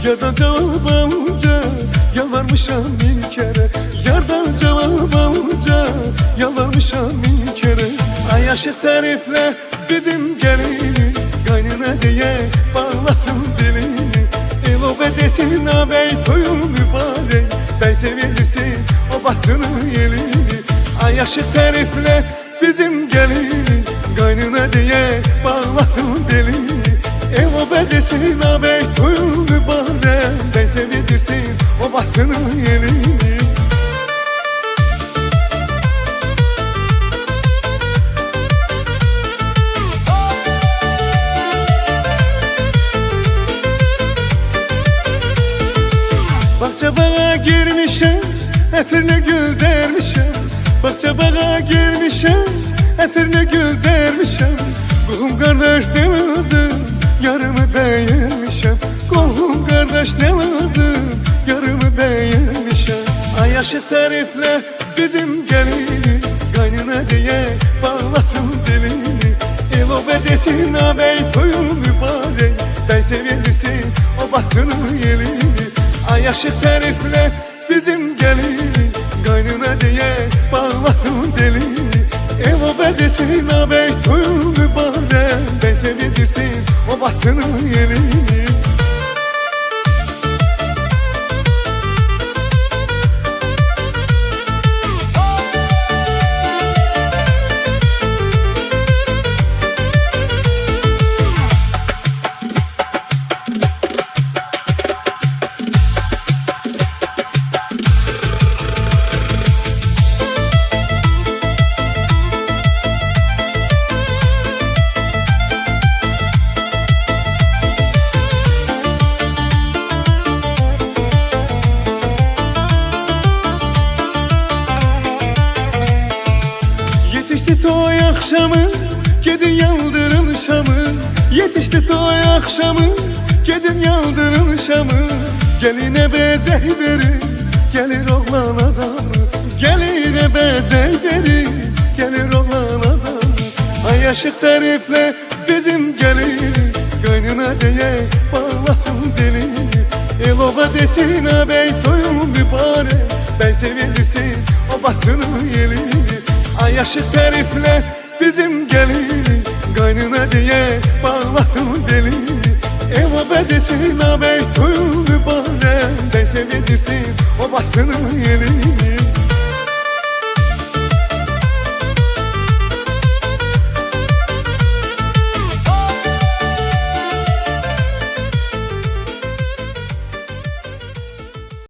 Yardan cevap alınca yalvarmışam bin kere. Yardan cevap alınca yalvarmışam bin kere. Ay aşık tarifle bizim gelini, kaynına diye bağlasın dilini. O bedesin ağabey toyun mübarek, bey sevilirsin o basının yelini. Ay aşık tarifle bizim gelini, kaynına diye bağlasın dilini. O bedesin ağabey toyun mübarek, bey sevilirsin o basının yelini. Bahçe bağa girmişem, etirli gül dermişem. Bahçe bağa girmişem, etirli gül dermişem. Kuhum kardeş ne lazım, yarımı beğenmişem. Kuhum kardeş ne lazım, yarımı beğenmişem. Ay aşık tarifle bizim gelini, kaynına diye bağlasın dilini. O bedesin ağabey toyun mübarek, bey sevilirsin o basının yelini. Ay aşık tarifle bizim gelini, kaynına diye bağlasın dilini. O bedesin ağabey toyun mübarek, bey sevilirsin o basının yelini. Yetişti toy akşamı, gedin yaldırın şamı. Yetişti toy akşamı, gedin yaldırın şamı. Geline bezey verin, gelir oğlan adamı. Geline bezey verin, gelir oğlan adamı. Ay aşık tarifle bizim gelini, kaynına diye bağlasın dilini. O bedesin ağabey toyun mübarek, bey sevilirsin o basının yelini. Ay aşık tarifle bizim gelini, kaynına diye bağlasın dilini. O bedesin ağabey toyun mübarek, bey sevilirsin o basının yelini.